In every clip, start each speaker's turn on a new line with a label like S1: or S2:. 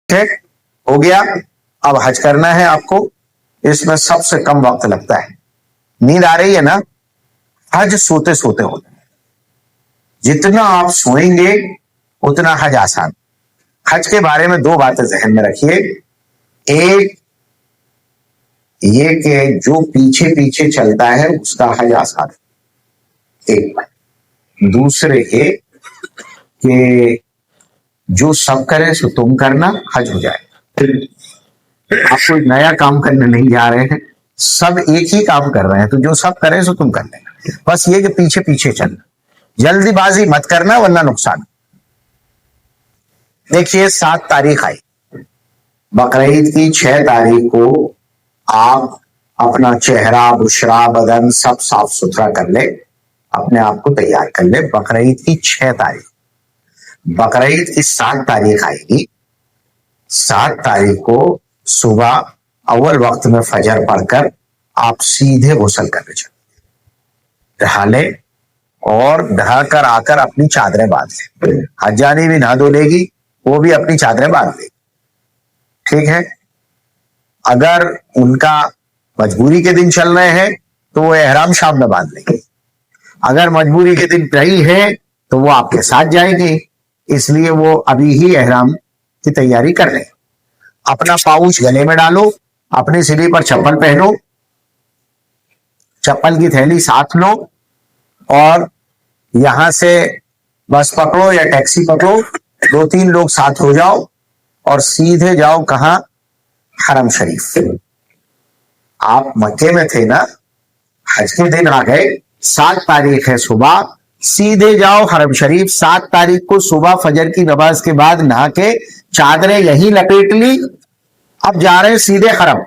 S1: ٹھیک ہو گیا. اب حج کرنا ہے آپ کو. اس میں سب سے کم وقت لگتا ہے. نیند آ رہی ہے نا؟ حج سوتے سوتے ہوتا ہے. جتنا آپ سوئیں گے اتنا حج آسان. حج کے بارے میں دو باتیں ذہن میں رکھیے. ایک یہ کہ جو پیچھے پیچھے چلتا ہے اس کا حج آسان ہے. ایک بات. دوسرے یہ کہ جو سب کرے سو تم کرنا، حج ہو جائے. آپ کوئی نیا کام کرنے نہیں جا رہے ہیں، سب ایک ہی کام کر رہے ہیں، تو جو سب کرے سو تم کر لینا. بس یہ کہ پیچھے پیچھے چلنا، جلدی بازی مت کرنا ورنہ نقصان. دیکھیے 7 تاریخ آئی بقرعید کی. 6 تاریخ کو آپ اپنا چہرہ بشرا بدن سب صاف ستھرا کر لے، اپنے آپ کو تیار کر لے. بقرعید کی 6 تاریخ. بقرعید کی 7 تاریخ آئے گی. 7 تاریخ کو صبح اول وقت میں فجر پڑھ کر آپ سیدھے غسل کرنے چلیں، نہا لیں اور نہا کر آ کر اپنی چادریں باندھ لیں. حجانی بھی نہا دھو لے گی، وہ بھی اپنی چادریں باندھ لے گی. ٹھیک ہے. اگر ان کا مجبوری کے دن چل رہے ہیں تو وہ احرام شام میں باندھ لیں گے. اگر مجبوری کے دن نہیں ہے تو وہ آپ کے ساتھ جائیں گے، اس لیے وہ ابھی ہی احرام کی تیاری کر لیں. اپنا پاؤچ گلے میں ڈالو، اپنی سلی پر چپل پہنو، چپل کی تھیلی ساتھ لو اور یہاں سے بس پکڑو یا ٹیکسی پکڑو، 2-3 لوگ ساتھ ہو جاؤ اور سیدھے جاؤ. کہاں؟ حرم شریف. آپ مکے میں تھے نا، حج کے دن آ گئے. 7 تاریخ ہے صبح، سیدھے جاؤ حرم شریف. 7 تاریخ کو صبح فجر کی نماز کے بعد نہا کے چادریں یہیں لپیٹ لی. اب جا رہے ہیں سیدھے حرم.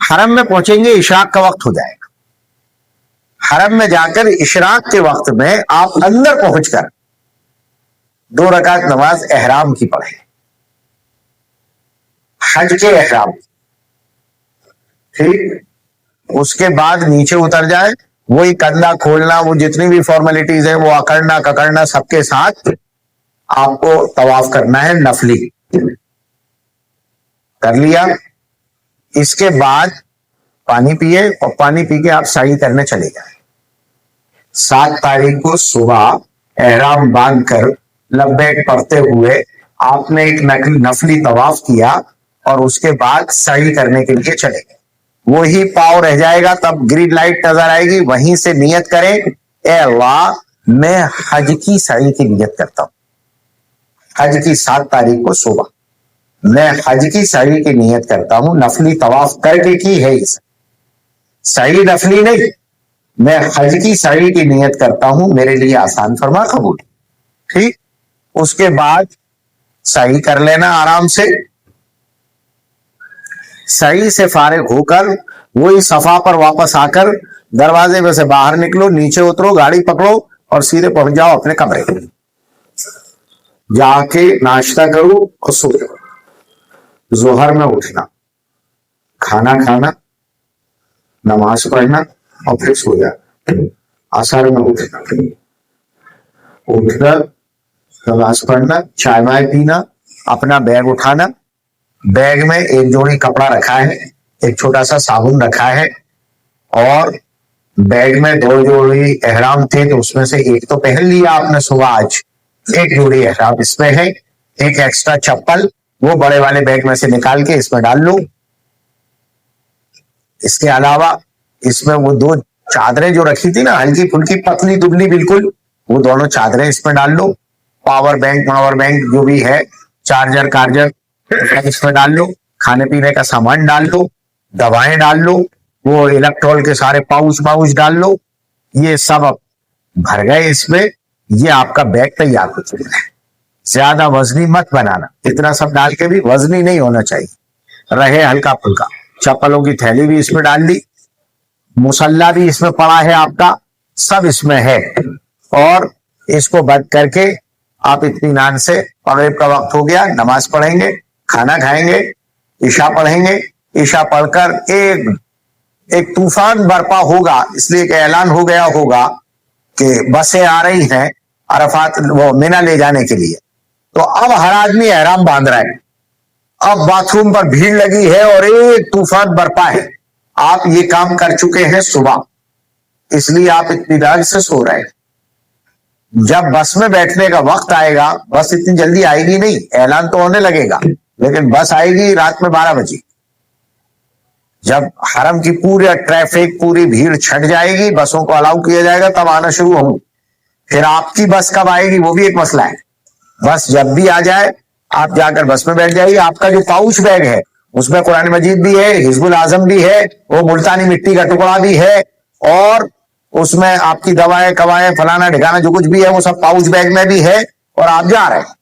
S1: حرم میں پہنچیں گے اشراق کا وقت ہو جائے گا. حرم میں جا کر اشراق کے وقت میں آپ اندر پہنچ کر 2 رکعت نماز احرام کی پڑھیں، حج کے احرام. ٹھیک. اس کے بعد نیچے اتر جائے، وہی کندھا کھولنا، وہ جتنی بھی فارمیلٹیز ہیں وہ اکڑنا ککڑنا سب کے ساتھ آپ کو طواف کرنا ہے نفلی. کر لیا. اس کے بعد پانی پیے اور پانی پی کے آپ سعی کرنے چلے جائیں. 7 تاریخ کو صبح احرام باندھ کر لبیک پڑھتے ہوئے آپ نے ایک نفلی طواف کیا اور اس کے بعد سعی کرنے کے لیے چلے گئے. وہی پاؤ رہ جائے گا، تب گرین لائٹ نظر آئے گی، وہیں سے نیت کریں، اے اللہ میں حج کی سعی کی نیت کرتا ہوں. حج کی 7 تاریخ کو صبح میں حج کی سعی کی نیت کرتا ہوں. نفلی طواف کر کے کی ہے اس سعی نفلی نہیں، میں حج کی سعی کی نیت کرتا ہوں، میرے لیے آسان فرما قبول. ٹھیک. اس کے بعد سعی کر لینا آرام سے. سعی سے فارغ ہو کر وہی صفا پر واپس آ کر دروازے میں سے باہر نکلو، نیچے اترو، گاڑی پکڑو اور سیدھے پہنچ جاؤ اپنے کمرے. جا کے ناشتہ کرو اور سو جاؤ. ظہر میں اٹھنا، کھانا کھانا، نماز پڑھنا اور پھر سو جانا. عصر میں اٹھ کر نماز پڑھنا، چائے وائے پینا، اپنا بیگ اٹھانا. بیگ میں ایک جوڑی کپڑا رکھا ہے، ایک چھوٹا سا صابن رکھا ہے اور بیگ میں 2 جوڑی احرام تھے تو اس میں سے ایک تو پہن لیا آپ نے صبح. آج ایک جوڑی احرام اس میں ہے. ایک ایکسٹرا چپل وہ بڑے والے بیگ میں سے نکال کے اس میں ڈال لو. اس کے علاوہ اس میں وہ 2 چادریں جو رکھی تھی نا ہلکی پھلکی پتلی دبلی بالکل، وہ دونوں چادریں اس میں ڈال لو. پاور بینک جو بھی ہے، چارجر کارجر اس میں ڈال لو. کھانے پینے کا سامان ڈال لو، دوائیں ڈال لو، وہ الیکٹرول کے سارے پاؤچ ڈال لو. یہ سب بھر گئے اس میں. یہ آپ کا بیگ تیار ہو چکا ہے. زیادہ وزنی مت بنانا، اتنا سب ڈال کے بھی وزنی نہیں ہونا چاہیے، رہے ہلکا پھلکا. چپلوں کی تھیلی بھی اس میں ڈال دی، مصلا بھی اس میں پڑا ہے آپ کا، سب اس میں ہے. اور اس کو بند کر کے آپ اطمینان سے، مغرب کا وقت ہو گیا، نماز پڑھیں گے، کھانا کھائیں گے، عشاء پڑھیں گے. عشاء پڑھ کر ایک طوفان برپا ہوگا، اس لیے کہ اعلان ہو گیا ہوگا کہ بسیں آ رہی ہیں عرفات وہ مینا لے جانے کے لیے. تو اب ہر آدمی احرام باندھ رہا ہے. اب बाथरूम पर भीड़ लगी है और एक तूफान बरपा है, आप ये काम कर चुके हैं सुबह, इसलिए आप इत्मीनान से सो रहे हैं। जब बस में बैठने का वक्त आएगा, बस इतनी जल्दी आएगी नहीं, ऐलान तो होने लगेगा, लेकिन बस आएगी रात में 12 बजे। जब हरम की पूरी ट्रैफिक, पूरी भीड़ छट जाएगी, बसों को अलाउ किया जाएगा, तब आना शुरू होंगी। फिर आपकी बस कब आएगी वो भी एक मसला है। बस जब भी आ जाए आप जाकर बस में बैठ जाइए। आपका जो पाउच बैग है उसमें कुरान मजीद भी है, हिजबुल आजम भी है, वो मुल्तानी मिट्टी का टुकड़ा भी है, और उसमें आपकी दवाएं कवाएं फलाना ठिकाना जो कुछ भी है वो सब पाउच बैग में भी है, और आप जा रहे हैं।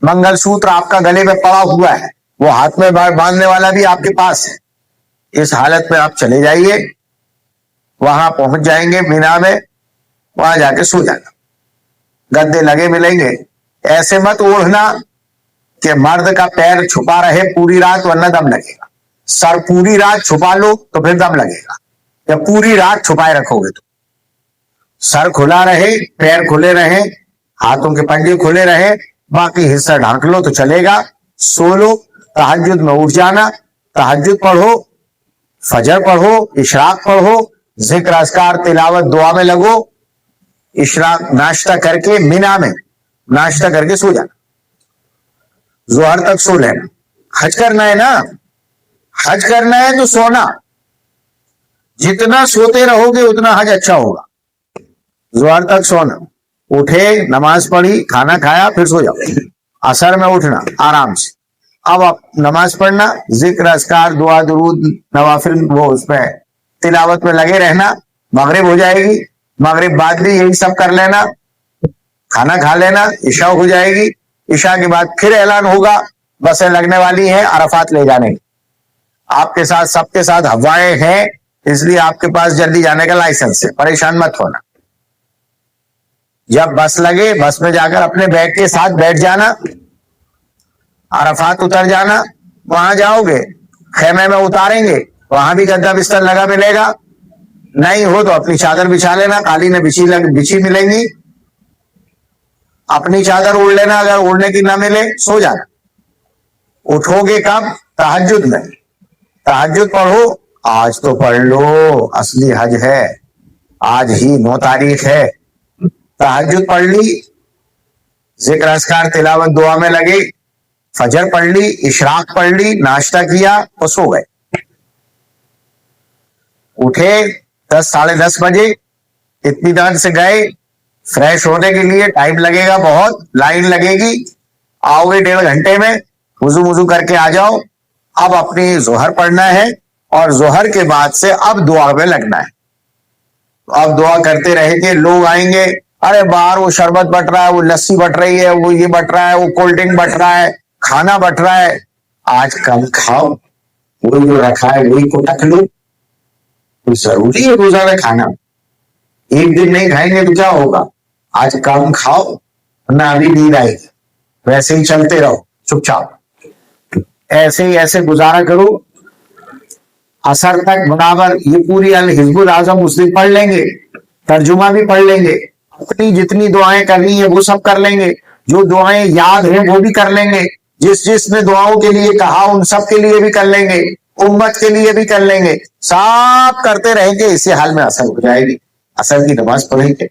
S1: मंगलसूत्र आपका गले में पड़ा हुआ है, वो हाथ में बांधने वाला भी आपके पास है। इस हालत में आप चले जाइए, वहां पहुंच जाएंगे मीना में, वहां जाके सो जाना। गद्दे लगे मिलेंगे, ऐसे मत ओढ़ना कि मर्द का पैर छुपा रहे पूरी रात, वरना दम लगेगा। सर पूरी रात छुपा लो तो फिर दम लगेगा, या पूरी रात छुपाए रखोगे तो। सर खुला रहे, पैर खुले रहे, हाथों के पंजे खुले रहे, बाकी हिस्सा ढांक लो तो चलेगा। सो लो, तहज्जुद में उठ जाना, तहज्जुद पढ़ो, फजर पढ़ो, इशराक पढ़ो, जिक्र अस्कार तिलावत दुआ में लगो। इशराक नाश्ता करके मिना में नाश्ता करके सो जाना, जोहर तक सो लेना। हज करना है ना, हज करना है तो सोना, जितना सोते रहोगे उतना हज अच्छा होगा। जोहर तक सोना, उठे, नमाज पढ़ी, खाना खाया, फिर सो जाओ। असर में उठना आराम से, अब आप नमाज पढ़ना, जिक्र अस्कार दुआ दुरूद नवाफिल वो उसमें तिलावत में लगे रहना। मगरिब हो जाएगी, मगरिब बाद भी यही सब कर लेना, खाना खा लेना, इशा हो जाएगी। इशा के बाद फिर ऐलान होगा, बसें लगने वाली हैं अरफात ले जाने की। आपके साथ सबके साथ हवाएं हैं, इसलिए आपके पास जल्दी जाने का लाइसेंस है, परेशान मत होना। जब बस लगे, बस में जाकर अपने बैग के साथ बैठ जाना, अरफात उतर जाना। वहां जाओगे, खेमे में उतारेंगे, वहां भी गद्दा बिस्तर लगा मिलेगा, नहीं हो तो अपनी चादर बिछा लेना, कालीन बिछी मिलेंगी, अपनी चादर ओढ़ लेना, अगर ओढ़ने की ना मिले सो जाना। उठोगे कब? तहज्जुद में। तहज्जुद पढ़ो, आज तो पढ़ लो, असली हज है, आज ही 9 तारीख है। तहज्जुद पढ़ ली, जिक्र अस्कार तिलावत दुआ में लगे, फजर पढ़ ली, इशराक पढ़ ली, नाश्ता किया तो सो गए। उठे 10 साढ़े 10 बजे, इत्मीनान से गए, फ्रेश होने के लिए टाइम लगेगा, बहुत लाइन लगेगी, आओगे 1.5 घंटे में, वुजू करके आ जाओ। अब अपनी जोहर पढ़ना है, और जोहर के बाद से अब दुआ में लगना है। अब दुआ करते रहेंगे, लोग आएंगे, अरे बाहर वो शरबत बट रहा है, वो लस्सी बट रही है, वो ये बट रहा है, वो कोल्ड ड्रिंक बट रहा है, खाना बट रहा है। आज कम खाओ, वही जो रखा है वही को रख लो। तो जरूरी है रोजा में खाना, एक दिन नहीं खाएंगे तो क्या होगा? आज कम खाओ, वरना अभी नींद आएगी। वैसे ही चलते रहो चुपचाप, ऐसे ही ऐसे गुजारा करो असर तक बराबर। ये पूरी अल हिजबुल आजम उस दिन पढ़ लेंगे, तर्जुमा भी पढ़ लेंगे, अपनी जितनी दुआएं करनी है वो सब कर लेंगे, जो दुआएं याद है वो भी कर लेंगे, जिसने दुआओं के लिए कहा उन सब के लिए भी कर लेंगे, उम्मत के लिए भी कर लेंगे, सब करते रहेंगे। इसी हाल में असर हो जाएगी। असर की नमाज पढ़ेंगे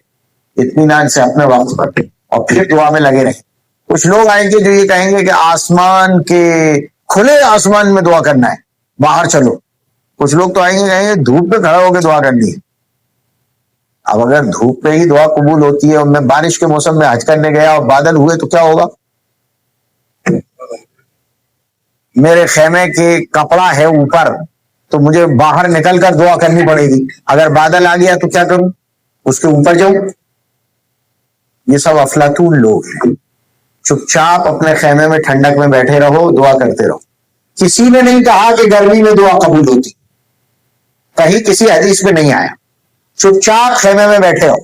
S1: इत्मीनान से अपने वक्त पर, और फिर दुआ में लगे रहेंगे। कुछ लोग आएंगे जो ये कहेंगे कि आसमान के खुले आसमान में दुआ करना है, बाहर चलो। कुछ लोग तो आएंगे कहेंगे धूप पे खड़ा होकर दुआ करनी है। अब अगर धूप पे ही दुआ कबूल होती है, और मैं बारिश के मौसम में हज करने गया और बादल हुए तो क्या होगा? मेरे खेमे के कपड़ा है ऊपर, तो मुझे बाहर निकल कर दुआ करनी पड़ेगी। अगर बादल आ गया तो क्या करूं? उसके ऊपर जाऊं? ये सब अफलातून लोग हैं। चुपचाप अपने खेमे में ठंडक में बैठे रहो, दुआ करते रहो। किसी ने नहीं कहा कि गर्मी में दुआ कबूल होती, कहीं किसी हदीस में नहीं आया। चुपचाप खेमे में बैठे हो।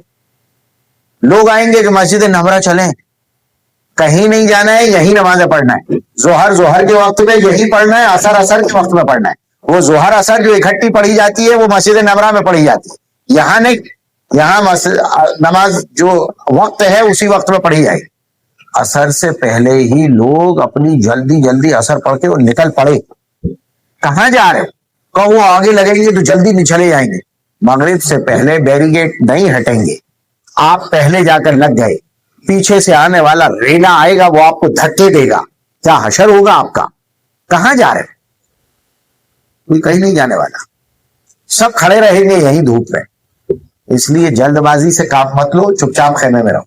S1: लोग आएंगे कि मस्जिद नबरा चलें, कहीं नहीं जाना है, यही नमाजें पढ़ना है। जोहर के वक्त में यही पढ़ना है, असर के वक्त में पढ़ना है। वो जोहर असर जो इकट्ठी पढ़ी जाती है वो मस्जिद नबरा में पढ़ी जाती है, यहाँ नहीं। यहाँ नमाज जो वक्त है उसी वक्त में पढ़ी जाएगी। असर से पहले ही लोग अपनी जल्दी जल्दी असर पढ़ के वो निकल पड़े। कहाँ जा रहे हो? कहो आगे लगेंगे तो जल्दी नहीं चले जाएंगे। मगरिब से पहले बैरिकेड नहीं हटेंगे, आप पहले जाकर लग गए, पीछे से आने वाला रेला आएगा, वो आपको धक्के देगा, क्या हशर होगा आपका? कहाँ जा रहे हो? कोई कहीं नहीं जाने वाला, सब खड़े रहेंगे यहीं धूप में। इसलिए जल्दबाजी से काम मत लो, चुपचाप खेमे में रहो।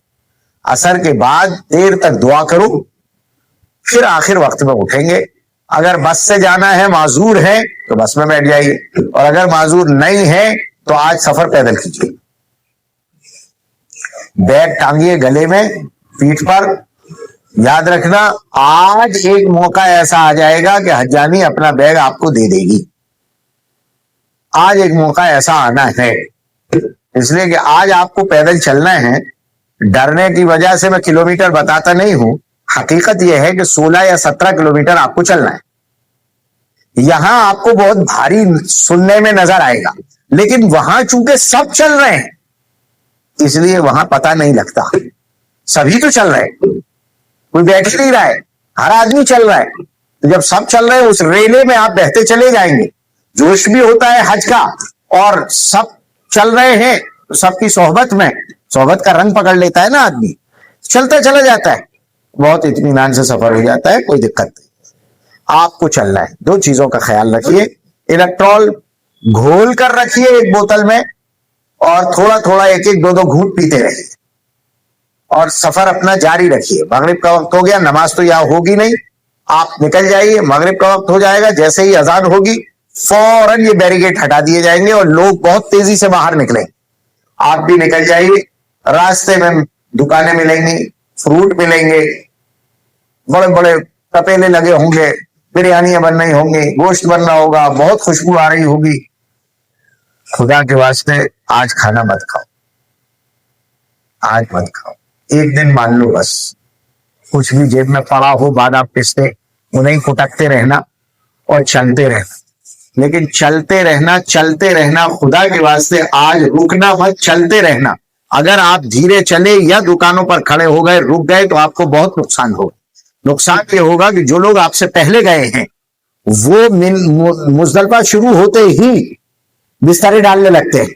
S1: असर के बाद देर तक दुआ करो, फिर आखिर वक्त में उठेंगे। अगर बस से जाना है, माजूर है, तो बस में बैठ जाइए, और अगर माजूर नहीं है तो आज सफर पैदल कीजिए। बैग टांगिए गले में, पीठ पर। याद रखना, आज एक मौका ऐसा आ जाएगा कि हज्जानी अपना बैग आपको दे देगी। आज एक मौका ऐसा आना है, इसलिए कि आज आपको पैदल चलना है। डरने की वजह से मैं किलोमीटर बताता नहीं हूं, हकीकत यह है कि 16 या 17 किलोमीटर आपको चलना है। यहां आपको बहुत भारी सुनने में नजर आएगा, लेकिन वहां चूंकि सब चल रहे हैं, इसलिए वहां पता नहीं लगता। सभी तो चल रहे हैं, कोई बैठ ही नहीं रहा है, हर आदमी चल रहा है। तो जब सब चल रहे हैं, उस रेले में आप बहते चले जाएंगे। जोश भी होता है हज का, और सब चल रहे हैं तो सबकी सोहबत में, सोहबत का रंग पकड़ लेता है ना आदमी, चलता चला जाता है, बहुत इत्मीनान से सफर हो जाता है, कोई दिक्कत नहीं। आपको चलना है, दो चीजों का ख्याल रखिए। इलेक्ट्रॉल घोल कर रखिए एक बोतल में, और थोड़ा थोड़ा एक एक दो दो घूंट पीते रहिए, और सफर अपना जारी रखिए। मगरिब का वक्त हो गया, नमाज तो यहाँ होगी नहीं, आप निकल जाइए। मगरिब का वक्त हो जाएगा, जैसे ही अजान होगी फौरन ये बैरिकेड हटा दिए जाएंगे और लोग बहुत तेजी से बाहर निकलेंगे। आप भी निकल जाइए। रास्ते में दुकानें मिलेंगी, फ्रूट मिलेंगे, बड़े बड़े तपेले लगे होंगे, बिरयानियां बन रही होंगी, गोश्त बन रहा होगा, बहुत खुशबू आ रही होगी। खुदा के वास्ते आज खाना मत खाओ, आज मत खाओ। एक दिन मान लो बस, कुछ भी जेब में पड़ा हो, बादाम पिस्ते, उन्हें कुटकते रहना और चलते रहना। लेकिन चलते रहना, चलते रहना, खुदा के वास्ते आज रुकना मत, चलते रहना। अगर आप धीरे चले या दुकानों पर खड़े हो गए, रुक गए, तो आपको बहुत नुकसान होगा। नुकसान ये होगा कि जो लोग आपसे पहले गए हैं वो मुजदलिफा शुरू होते ही बिस्तरे डालने लगते हैं,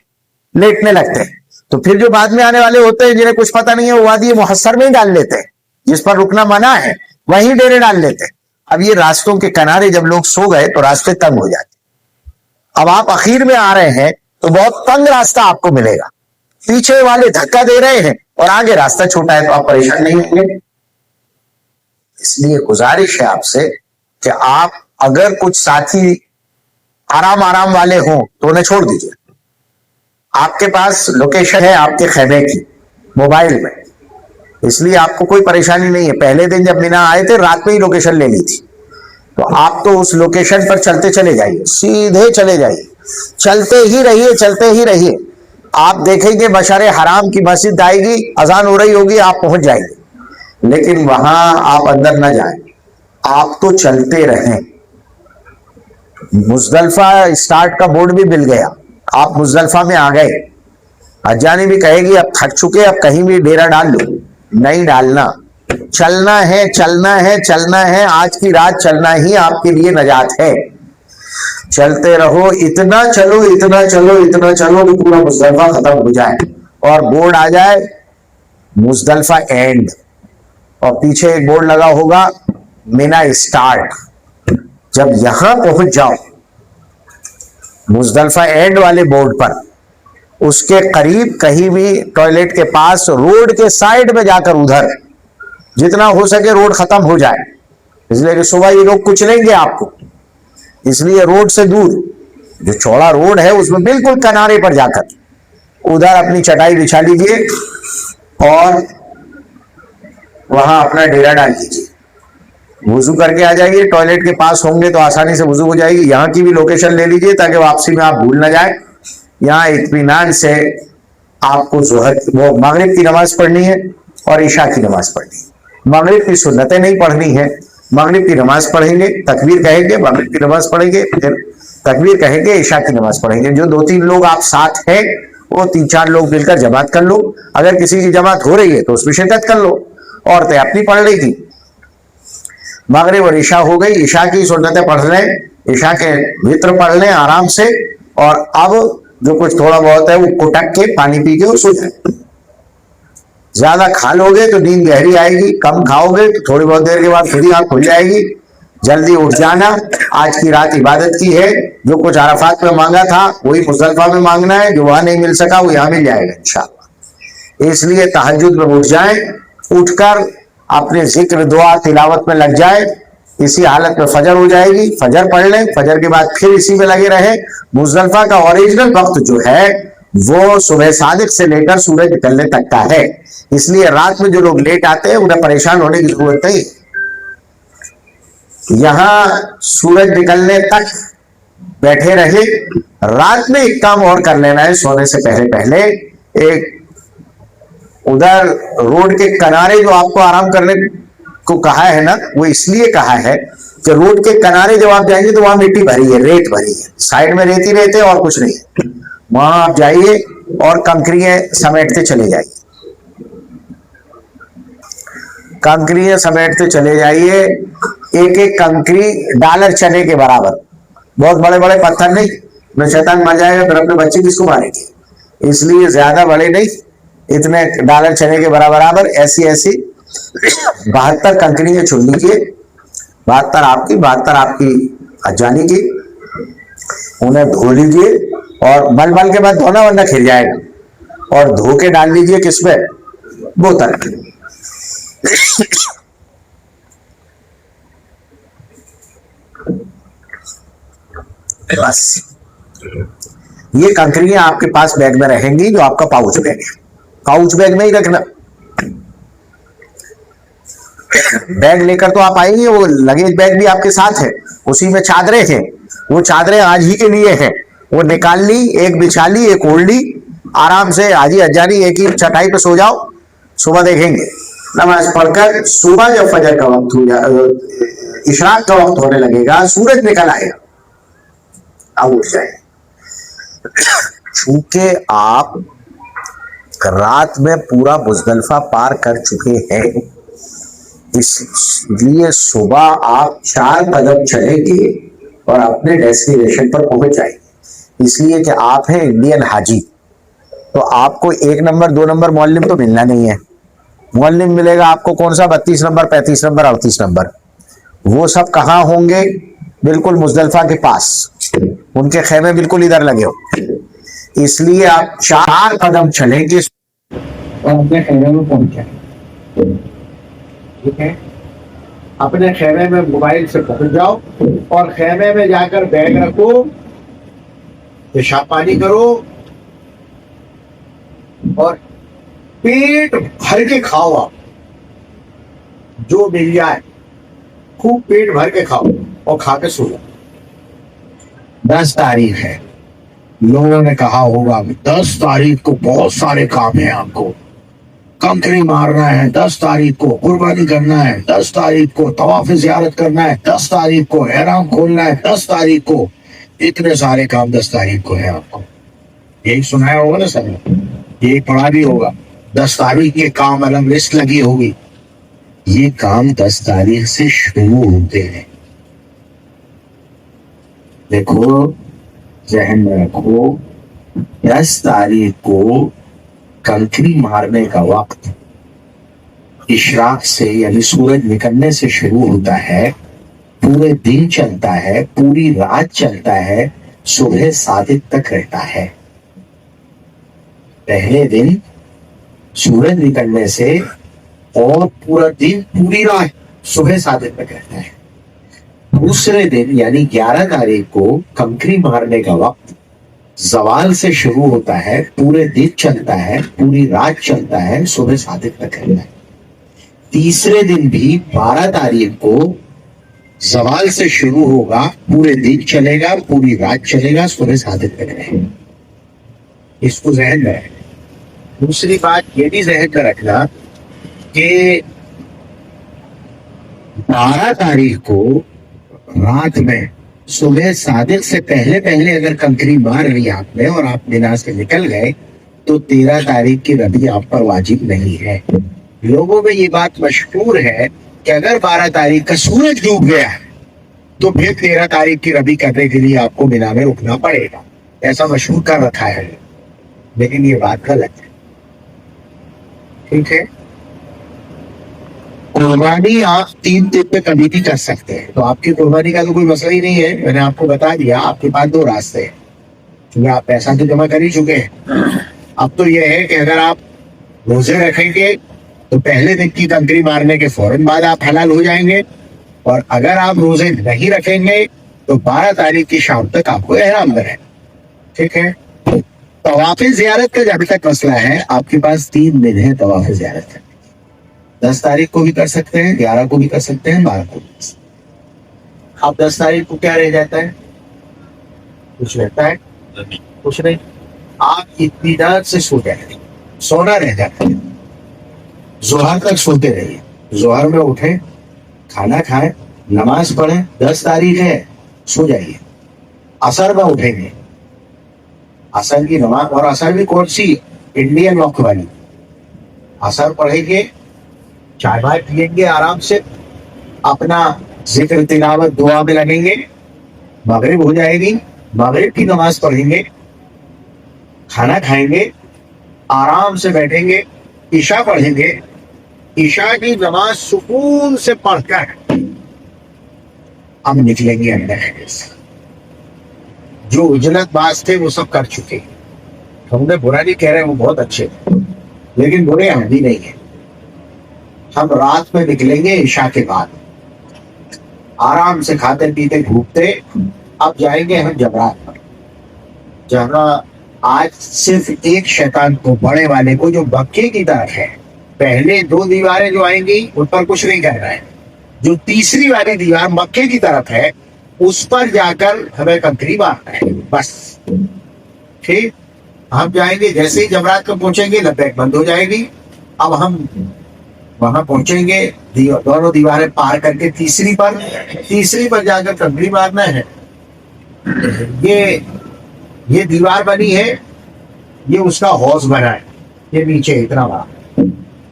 S1: लेटने लगते हैं। तो फिर जो बाद में आने वाले होते हैं, जिन्हें कुछ पता नहीं है, वो वादी मुहस्सर में ही डाल लेते हैं, जिस पर रुकना मना है वहीं डेरे डाल लेते हैं। अब ये रास्तों के किनारे जब लोग सो गए तो रास्ते तंग हो जाते। अब आप आखिर में आ रहे हैं तो बहुत तंग रास्ता आपको मिलेगा, पीछे वाले धक्का दे रहे हैं और आगे रास्ता छोटा है, तो आप परेशान नहीं होंगे। इसलिए गुजारिश है आपसे कि आप अगर कुछ साथी आराम आराम वाले हों तो उन्हें छोड़ दीजिए। आपके पास लोकेशन है आपके खैमे की मोबाइल में, इसलिए आपको कोई परेशानी नहीं है। पहले दिन जब मिना आए थे, रात में ही लोकेशन ले ली थी, तो आप तो उस लोकेशन पर चलते चले जाइए, सीधे चले जाइए, चलते ही रहिए, चलते ही रहिए। आप देखेंगे बशरे हराम की मस्जिद आएगी, अजान हो रही होगी, आप पहुंच जाएंगे। लेकिन वहां आप अंदर ना जाएं, आप तो चलते रहें। मुजदलिफा स्टार्ट का बोर्ड भी मिल गया, आप मुजदलिफा में आ गए। हज्जानी भी कहेगी अब थक चुके, अब कहीं भी डेरा डाल लो, नहीं डालना। चलना है, चलना है, चलना है। आज की रात चलना ही आपके लिए नजात है। चलते रहो, इतना चलो, इतना चलो, इतना चलो कि पूरा मुजदलिफा खत्म हो जाए और बोर्ड आ जाए मुजदलिफा एंड, और पीछे एक बोर्ड लगा होगा मिना स्टार्ट। जब यहां पहुंच जाओ मुजदलिफा एंड वाले बोर्ड पर, उसके करीब कहीं भी टॉयलेट के पास, रोड के साइड में जाकर उधर जितना हो सके रोड खत्म हो जाए, इसलिए कि सुबह ये लोग कुचलेंगे आपको। इसलिए रोड से दूर जो चौड़ा रोड है उसमें बिल्कुल किनारे पर जाकर उधर अपनी चटाई बिछा लीजिए और वहां अपना डेरा डाल दीजिए। वुजू करके आ जाइए, टॉयलेट के पास होंगे तो आसानी से वुजू हो जाएगी। यहाँ की भी लोकेशन ले लीजिए ताकि वापसी में आप भूल ना जाए। यहाँ इत्मीनान से आपको वो मगरिब की नमाज पढ़नी है और ईशा की नमाज पढ़नी है। मगरिब की सुन्नतें नहीं पढ़नी है, मगरिब की नमाज पढ़ेंगे, तकबीर कहेंगे, मगरिब की नमाज पढ़ेंगे, फिर तकबीर कहेंगे, ईशा की नमाज पढ़ेंगे। जो 2-3 लोग आप साथ हैं वो 3-4 लोग मिलकर जमात कर लो। अगर किसी की जमात हो रही है तो उसमें शिरकत कर लो, औरतें अपनी पढ़ रही थी। मगरिब और ईशा हो गई, ईशा की सुन्नतें पढ़ लें, ईशा के वित्र पढ़ लें आराम से, और अब जो कुछ थोड़ा बहुत है वो कुटक के पानी पी के और सो जाए। ज्यादा खा लोगे तो नींद गहरी आएगी, कम खाओगे तो थोड़ी बहुत देर के बाद फिर ही आंख खुल जाएगी। जल्दी उठ जाना, आज की रात इबादत की है, जो कुछ अराफात में मांगा था वही मुजदलिफा में मांगना है, जो वहां नहीं मिल सका वो यहां मिल जाएगा इंशाअल्लाह। इसलिए तहज्जुद में उठ जाए, उठकर अपने जिक्र दुआ तिलावत में लग जाए, इसी हालत में फजर हो जाएगी, फजर पढ़ लें, फजर के बाद फिर इसी में लगे रहे। मुजदलिफा का ओरिजिनल वक्त जो है वो सुबह सादिक से लेकर सूरज निकलने तक का है, इसलिए रात में जो लोग लेट आते हैं उन्हें परेशान होने की जरूरत नहीं। यहां सूरज निकलने तक बैठे रहे, रात में एक काम और कर लेना है सोने से पहले पहले, एक उधर रोड के किनारे जो आपको आराम करने को कहा है ना, वो इसलिए कहा है कि रोड के किनारे जब आप जाएंगे तो वहां मिट्टी भरी है, रेत भरी है, साइड में रेती रहते और कुछ नहीं, वहां आप जाइए और कंकरियां समेटते चले जाइए, कंकरियां समेटते चले जाइए, एक एक कंकरी डॉलर चने के बराबर, बहुत बड़े बड़े पत्थर नहीं, न शैतान मर जाएगा फिर अपने बच्चे किसको मारेंगे, इसलिए ज्यादा बड़े नहीं, इतने डॉलर चने के बराबर ऐसी ऐसी 72 कंकरियां चुन लीजिए, 72 आपकी अजानी की, उन्हें धो लीजिए, और मल मल के बाद धोना वरना खिल जाएगा, और धो के डाल लीजिए किसमें, बोतल। बस ये कंकरियां आपके पास बैग में रहेंगी, जो आपका पाउच बैग है, पाउच बैग में ही रखना। बैग लेकर तो आप आएंगे, वो लगेज बैग भी आपके साथ है, उसी में चादरें हैं, वो चादरें आज ही के लिए हैं, वो निकाल ली, एक बिछा ली, एक ओढ़ ली, आराम से हाजी अजानी एक ही चटाई पे सो जाओ, सुबह देखेंगे। नमाज पढ़कर सुबह जब फजर का वक्त हो जाए, इशराक का वक्त होने लगेगा, सूरज निकल आएगा, अब उठ जाए। चूंकि आप रात में पूरा मुजदलिफा पार कर चुके हैं, इसलिए सुबह आप 4 कदम चलेंगे और अपने डेस्टिनेशन पर पहुंच जाएंगे, इसलिए कि आप हैं इंडियन हाजी, तो आपको 1 नंबर 2 नंबर मुअल्लिम तो मिलना नहीं है। मुअल्लिम मिलेगा आपको कौन सा, 32 नंबर 35 नंबर 38 नंबर, वो सब कहाँ होंगे, बिल्कुल मुजदलिफा के पास, उनके खेमे बिल्कुल इधर लगे हो, इसलिए आप 4 कदम चलेंगे और अपने खेमे में पहुंच जाएंगे। ठीक है, अपने खेमे में मोबाइल से पहुंच जाओ और खेमे में जाकर बैग रखो, पेशाब पानी करो और पेट भर के खाओ, आप जो मिल जाए खूब पेट भर के खाओ और खा के सो जाओ। 10 तारीख है, लोगों ने कहा होगा 10 तारीख को बहुत सारे काम है, आपको कंकरी मारना है, 10 तारीख को कुर्बानी करना है, 10 तारीख को तवाफ ज़ियारत करना है, 10 तारीख को एहराम खोलना है, 10 तारीख को, इतने सारे काम 10 तारीख को है। आपको यही सुनाया होगा ना सर, यही पढ़ा भी होगा, 10 तारीख के काम अलग लिस्ट लगी होगी। ये काम 10 तारीख से शुरू होते हैं। देखो, जहन में रखो, 10 तारीख को कंकरी मारने का वक्त इशराक से यानी सूरज निकलने से शुरू होता है, पूरे दिन चलता है, पूरी रात चलता है, सुबह सादिक तक रहता है। पहले दिन सूरज निकलने से और पूरा दिन पूरी रात सुबह सादिक तक रहता है। दूसरे दिन यानी 11 तारीख को कंकरी मारने का वक्त जवाल से शुरू होता है, पूरे दिन चलता है, पूरी रात चलता है, सुबह सादिक तक रहता है। तीसरे दिन भी 12 तारीख को जवाल से शुरू होगा, पूरे दिन चलेगा, पूरी रात चलेगा, सुबह सादिक तक रहेगा। इसको जहन में रखना। दूसरी बात ये भी जहन में रखना कि 12 तारीख को रात में सुबह सादिक से पहले पहले अगर कंकरी मार ली आपने और आप मिना से निकल गए तो 13 तारीख की रबी आप पर वाजिब नहीं है। لوگوں میں یہ بات مشہور ہے کہ اگر 12 تاریخ کا سورج ڈوب گیا ہے تو پھر 13 تاریخ کی ربی کرنے کے لیے آپ کو مینا میں رکنا پڑے گا، ایسا مشہور کر رکھا ہے، لیکن یہ بات غلط ہے. ٹھیک ہے، قربانی آپ 3 دن میں کبھی بھی کر سکتے ہیں، تو آپ کی قربانی کا تو کوئی مسئلہ ہی نہیں ہے. میں نے آپ کو بتا دیا آپ کے پاس 2 راستے ہیں، کیونکہ آپ پیسہ تو جمع کر ہی چکے ہیں. اب تو یہ ہے کہ اگر آپ روزے رکھیں گے تو پہلے دن کی کنکری مارنے کے فوراً بعد آپ حلال ہو جائیں گے، اور اگر آپ روزے نہیں رکھیں گے تو 12 تاریخ کی شام تک آپ کو احرام میں ہے. ٹھیک ہے، طواف زیارت کا جب تک مسئلہ ہے آپ کے پاس 3 دن ہے طواف زیارت کا. 10 تاریخ کو بھی کر سکتے ہیں، 11 کو بھی کر سکتے ہیں، 12 کو بھی کر سکتے ہیں. اب 10 تاریخ کو کیا رہ جاتا ہے؟ کچھ رہتا ہے؟ کچھ نہیں. آپ اطمینان سے سو جائیں، سونا رہ جاتا ہے. ظہر تک سوتے رہیے، ظہر میں اٹھیں، کھانا کھائیں، نماز پڑھیں. 10 تاریخ ہے، سو جائیے. عصر میں اٹھیں گے، عصر کی نماز، اور عصر بھی کون سی؟ انڈین وقت والی. عصر پڑھیں گے، چائے بھائی پئیں گے، آرام سے اپنا ذکر تلاوت دعا میں لگیں گے. مغرب ہو جائے گی، مغرب کی نماز پڑھیں گے، کھانا کھائیں گے، آرام سے بیٹھیں گے، عشاء پڑھیں گے. عشاء کی نماز سکون سے پڑھ کر ہم نکلیں گے اندر سے. جو اجلت باز تھے وہ سب کر چکے. ہم نے برا نہیں کہہ رہے، وہ بہت اچھے تھے، لیکن برے ہم بھی نہیں ہیں. ہم رات میں نکلیں گے عشاء کے بعد، آرام سے کھاتے پیتے گھومتے. اب جائیں گے ہم جمرات پر، جہاں آج صرف ایک شیطان کو، بڑے والے کو، جو مکے کی طرف ہے. پہلے 2 دیواریں جو آئیں گی ان پر کچھ نہیں کرنا ہے. جو تیسری والی دیوار مکے کی طرف ہے اس پر جا کر ہمیں کنکری مارنا ہے بس. ٹھیک، ہم جائیں گے، جیسے ہی جمرات کو پہنچیں گے لبیک بند ہو جائے گی. اب ہم وہاں پہنچیں گے، دونوں دیواریں پار کر کے تیسری پر جا کر کنکری مارنا ہے. یہ دیوار بنی ہے، یہ اس کا حوض بنا ہے، یہ نیچے اتنا بڑا.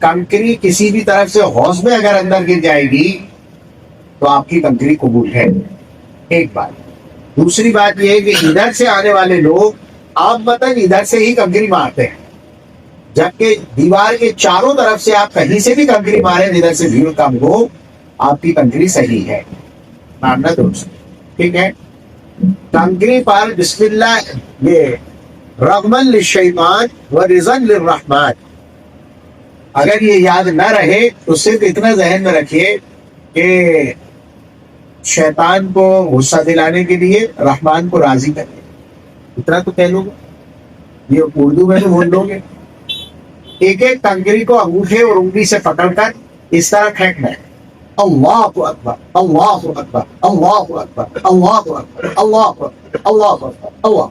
S1: کنکری کسی بھی طرف سے حوض میں اگر اندر گر جائے گی تو آپ کی کنکری قبول ہے. ایک بات. دوسری بات یہ ہے کہ ادھر سے آنے والے لوگ آپ مطلب ادھر سے ہی کنکری مارتے ہیں، جبکہ دیوار کے چاروں طرف سے آپ کہیں سے بھی کنکری ماریں، ادھر سے بھیڑ کم ہو، آپ کی کنکری صحیح ہے، ماننا دوست. ٹھیک ہے، کنکری پر بسم اللہ، یہ رغمن للشیطان ورزن للرحمن. اگر یہ یاد نہ رہے تو صرف اتنا ذہن میں رکھیے کہ شیطان کو غصہ دلانے کے لیے رحمان کو راضی کریں. اتنا تو کہہ لو گے، یہ اردو میں تو بول لو گے. ایک ایک کنکری کو انگوٹھے اور انگلی سے پکڑ کر اس طرح پھینکنا ہے. اللہ اکبر، اللہ اکبر، اللہ اکبر، اللہ اکبر، اللہ اکبر، اللہ اکبر، اللہ.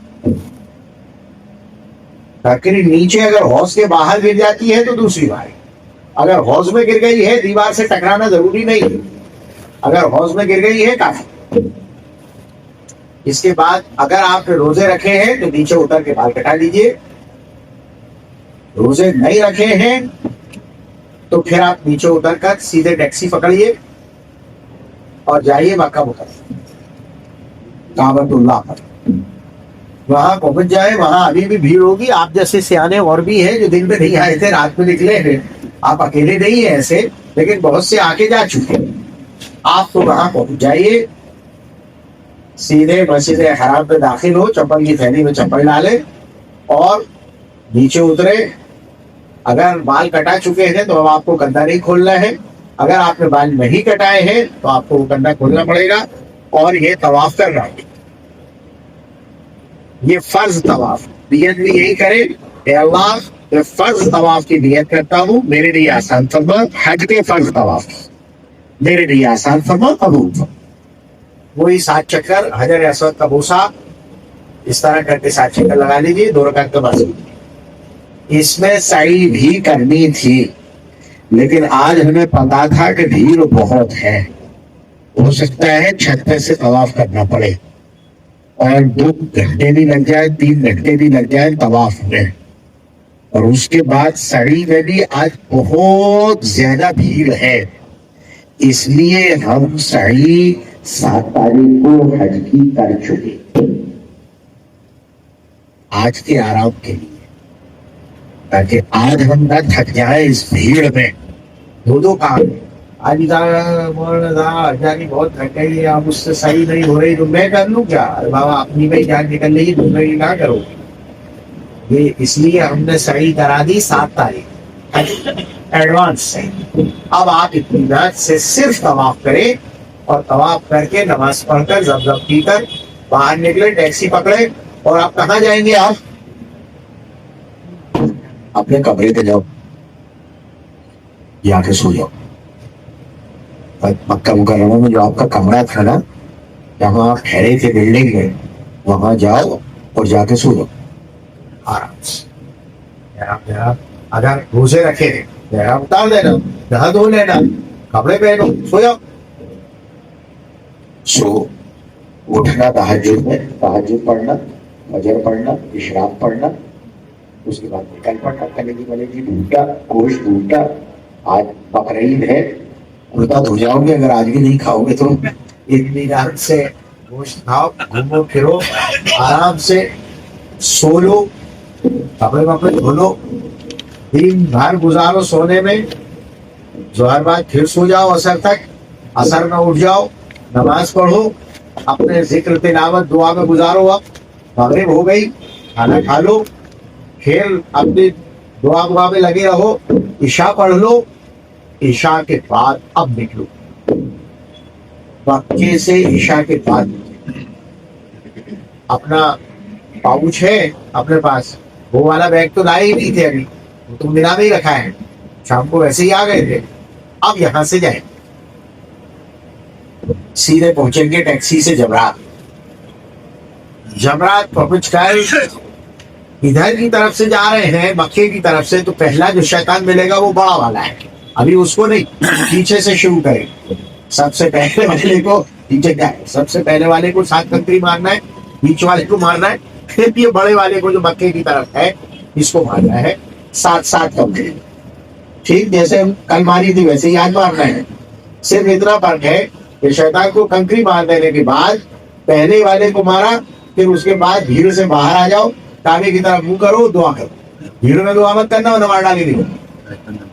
S1: کنکری نیچے اگر حوض کے باہر گر جاتی ہے تو دوسری بات. اگر حوض میں گر گئی ہے دیوار سے ٹکرانا ضروری نہیں، اگر حوض میں گر گئی ہے کافی. اس کے بعد اگر آپ نے روزے رکھے ہیں تو نیچے اتر کے بال کٹا لیجیے. روزے نہیں رکھے ہیں تو پھر آپ نیچے اتر کر سیدھے ٹیکسی پکڑیے اور جائیے مکہ مکرمہ، کعبۃ اللہ پر. وہاں پہنچ جائے، وہاں ابھی بھی بھیڑ ہوگی. آپ جیسے سیانے اور بھی ہیں جو دن میں نہیں آئے تھے، رات میں نکلے ہیں. آپ اکیلے نہیں ہیں ایسے، لیکن بہت سے آ کے جا چکے ہیں. آپ تو وہاں پہنچ جائیے، سیدھے مسجد حرام میں داخل ہو، چپل کی تھیلی میں چپل ڈالے اور نیچے اترے. اگر بال کٹا چکے ہیں تو اب آپ کو کندھا نہیں کھولنا ہے. اگر آپ نے بال نہیں کٹائے ہیں تو آپ کو کندھا کھولنا پڑے گا اور یہ طواف کرنا ہوگا. یہ فرض طواف، نیت بھی یہی کرے کہ اللہ میں فرض طواف کی نیت کرتا ہوں، میرے لیے آسان فرما. حج کے فرض طواف میرے لیے آسان فرما، قبول فرما. وہی 7 چکر حجر اسود کا بوسا اس طرح کر کے 7 چکر لگا لیجیے، 2 رکعت کا بس. اس میں سعی بھی کرنی تھی، لیکن آج ہمیں پتا تھا کہ بھیڑ بہت ہے، ہو سکتا ہے چھت پہ سے طواف کرنا پڑے اور 2 گھنٹے بھی لگ جائے، 3 گھنٹے بھی لگ جائے طواف میں. اور اس کے بعد سڑی میں بھی آج بہت زیادہ بھیڑ ہے، اس لیے ہم سڑی 7 تاریخ کو حج کی کر چکے آج کے آرام کے لیے، تاکہ آج ہم نہ تھک جائیں اس بھیڑ میں۔ دو کام ہے، آج جانی بہت تھک گئی ہے، اب اس سے صحیح نہیں ہو رہی تو میں کر لوں کیا؟ ارے بابا اپنی میں جان نکل رہی، دوسرے کی نہ کرو۔ یہ اس لیے ہم نے صحیح کرا دی 7 تاریخ ایڈوانس سے۔ اب آپ اطمینان سے صرف طواف کریں، اور طواف کر کے نماز پڑھ کر زمزم پی کر باہر نکلے، ٹیکسی پکڑے، اور آپ کہاں جائیں گے؟ آپ اپنے کمرے پہ جاؤ، جا کے سو جاؤ۔ مکہ مکرمہ میں جو آپ کا کمرہ تھا نا، جہاں آپ ٹھہرے تھے بلڈنگ میں، وہاں جاؤ اور جا کے سو جاؤ آرام سے۔ اگر روزے رکھے احرام اتار دینا، نہا دھو لینا، کپڑے پہنو، سو جاؤ۔ سو اٹھنا تہجد میں، تہجد پڑھنا، فجر پڑھنا، اشراق پڑھنا، اس کے بعد نکل پڑنا، کلیجی ولیجی ڈھونڈا، گوشت ڈھونڈا۔ آج بقرعید ہے، الٹا دھو جاؤ گے اگر آج بھی نہیں کھاؤ گے تو۔ اطمینان سے گوشت کھاؤ، گھومو پھرو، آرام سے سو لو، کپڑے وپڑے دھو لو، دن بھر گزارو سونے میں، ظہر بعد پھر سو جاؤ عصر تک، عصر میں اٹھ جاؤ، نماز پڑھو، اپنے ذکر تلاوت دعا میں گزارو وقت۔ مغرب ہو گئی، کھانا کھا لو، پھر اپنی دعا دعا میں لگے رہو، عشاء پڑھ لو۔ عشاء کے بعد اب نکلو مکے سے، عشاء کے بعد اپنا پاؤچ ہے اپنے پاس، وہ والا بیگ تو لائے ہی نہیں تھے ابھی، وہ تو ملا میں ہی رکھا ہے، شام کو ویسے ہی آ گئے تھے۔ اب یہاں سے جائیں، سیدھے پہنچیں گے ٹیکسی سے جمرات۔ جمرات پہنچ کر ادھر کی طرف سے جا رہے ہیں مکے کی طرف سے، تو پہلا جو شیطان ملے گا وہ بڑا والا ہے، ابھی اس کو نہیں، پیچھے سے شروع کریں۔ سب سے پہلے والے کو پیچھے جائے، سب سے پہلے والے کو 7 کنکری مارنا ہے، بیچ والے کو مارنا ہے، پھر یہ بڑے والے کو جو مکے کی طرف ہے اس کو مارنا ہے 7 کنکری۔ ٹھیک جیسے کل ماری تھی ویسے ہی آج مارنا ہے۔ صرف اتنا فرق ہے کہ شیطان کو کنکری مار دینے کے بعد پہلے والے کو مارا، پھر اس کے بعد بھیڑ سے باہر آ جاؤ، کعبے کی طرف منہ کرو، دعا کرو۔ بھیڑ میں دعا مت کرنا ورنہ مار ڈالے گی،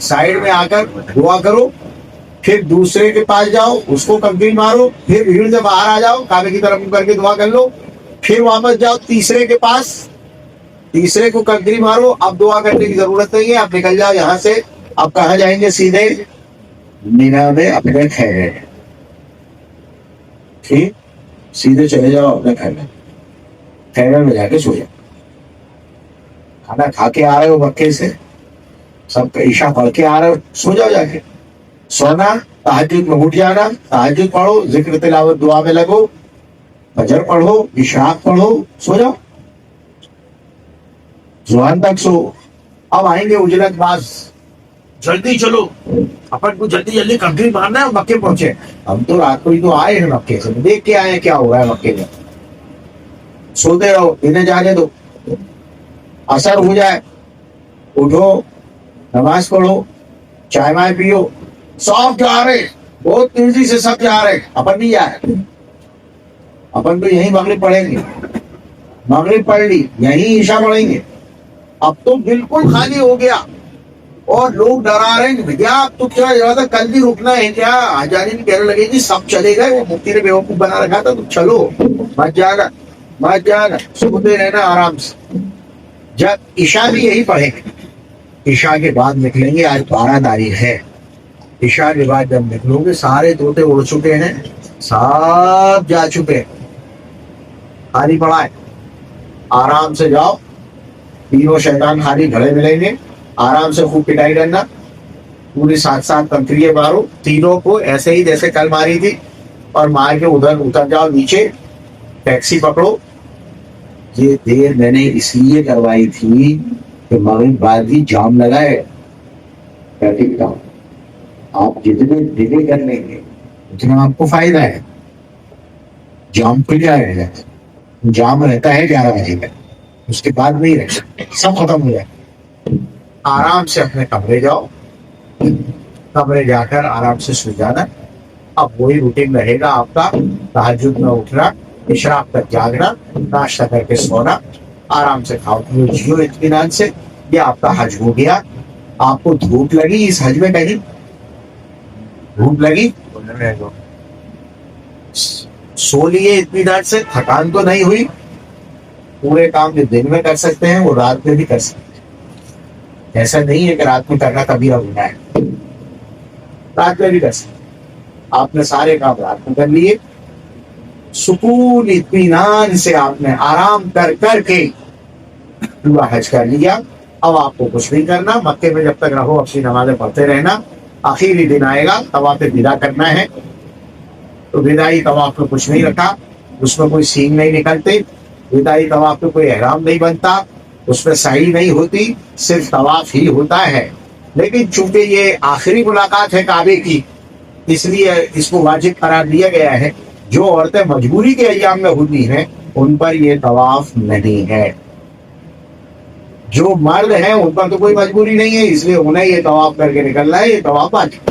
S1: سائڈ میں آ کر دعا کرو، پھر دوسرے کے پاس جاؤ، اس کو کنکری مارو، پھر بھیڑ سے باہر آ جاؤ، کعبے کی طرف منہ کر کے دعا کر لو، پھر واپس جاؤ تیسرے کے پاس، تیسرے کو کنکری مارو۔ اب دعا کرنے کی ضرورت نہیں ہے، اب نکل جاؤ یہاں سے۔ اب کہاں جائیں گے؟ سیدھے مینا میں اپنے ٹھہرے، ٹھیک، سیدھے چلے جاؤ اپنے گھر میں، ٹھہرے میں جا کے سو جاؤ۔ کھانا کھا کے آ رہے ہو مکے سے، سب کا عشاء پڑھ کے آ رہے ہو، سو جاؤ جا کے۔ سونا، تہجد میں اٹھ جانا، تہجد پڑھو، ذکر تلاوت دعا میں لگو، فجر پڑھو، اشراق پڑھو، سو جاؤ، ظہر تک سو۔ اب آئیں گے اجرت باز، جلدی چلو، اپن کو جلدی جلدی کنکری مارنا ہے، مکے پہنچے۔ ہم تو رات کو ہی تو آئے ہیں مکے سے، دیکھ کے آئے ہیں کیا ہوا ہے مکے میں۔ سوتے رہو، انہیں جانے دو، اثر ہو جائے اٹھو، نماز پڑھو، چائے وائے پیو، سب جا رہے، بہت تیزی سے سب جا رہے، اپن نہیں جا رہے، اپن تو یہیں مغرب پڑھیں گے، مغرب پڑھ لی، یہیں عشاء پڑھیں گے۔ اب تو بالکل خالی ہو گیا، اور لوگ ڈرا رہے ہیں بھیا اب تو کیا زیادہ کل بھی رکنا ہے کیا؟ آجانی بھی کہنے لگے جی سب چلے گئے، وہ مفتی نے بیوقوف بنا رکھا تھا، تم چلو، مت جانا، مت جانا، سوتے رہنا آرام سے۔ جب عشاء بھی یہی پڑھیں گے، عشاء کے بعد نکلیں گے، آج 12 تاریخ ہے، عشاء کے بعد جب نکلو گے سارے طوطے اڑ چکے ہیں، سب جا چکے ہیں، خالی پڑا ہے، آرام سے جاؤ، تینوں شیطان خالی کھڑے ملیں گے، آرام سے خوب پٹائی کرنا، پوری 7 کنکریاں مارو تینوں کو ایسے ہی جیسے کل ماری تھی، اور مار کے ادھر اتر جاؤ نیچے، ٹیکسی پکڑو۔ یہ دیر میں نے اس لیے کروائی تھی کہ مغرب بعد بھی جام لگا ہے ٹریفک کا، آپ جتنے ڈیلے کر لیں گے اتنا آپ کو فائدہ ہے، جام کھل جائے گا، جام رہتا ہے 11 بجے تک، اس کے بعد نہیں رہتا، سب ختم ہو جائے۔
S2: आराम से अपने कमरे जाओ, कमरे जाकर आराम से सो जाना। अब वही रूटीन रहेगा आपका, तहज्जुद में उठना, इशराक तक जागना, नाश्ता करके सोना, आराम से खाओ पियो जियो इत्मीनान से। ये आपका हज हो गया। आपको धूप लगी इस हज में? कहीं धूप लगी? सो लिए इत्मीनान से, थकान तो नहीं हुई? पूरे काम जो दिन में कर सकते हैं वो रात में भी कर सकते हैं। ऐसा नहीं है कि रात में करना कभी होना है, रात में भी कर सकते हैं। आपने सारे काम रात में कर लिए, सुकून इत्मीनान से आपने आराम कर करके पूरा हज कर लिया। अब आपको कुछ नहीं करना, मक्के में जब तक रहो अपनी नमाजें पढ़ते रहना। आखिरी दिन आएगा, तवाफ विदा करना है, तो विदाई तवाफ में कुछ नहीं रखा, उसमें कोई सींग नहीं निकलते, विदाई तवाफ में कोई एहराम नहीं बनता, उसमें सही नहीं होती, सिर्फ तवाफ ही होता है। लेकिन चूंकि ये आखिरी मुलाकात है काबे की, इसलिए इसको वाजिब करार दिया गया है। जो औरतें मजबूरी के अय्याम में होती हैं उन पर ये तवाफ नहीं है। जो मर्द हैं उन पर तो कोई मजबूरी नहीं है, इसलिए उन्हें ये तवाफ करके निकलना है। ये तवाफ वाजिब,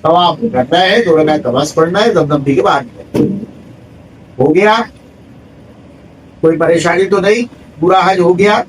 S2: तवाफ करना है, 2 रकात नमाज पढ़ना है, दम के बाद हो गया। कोई परेशानी तो नहीं, पूरा हज हो गया।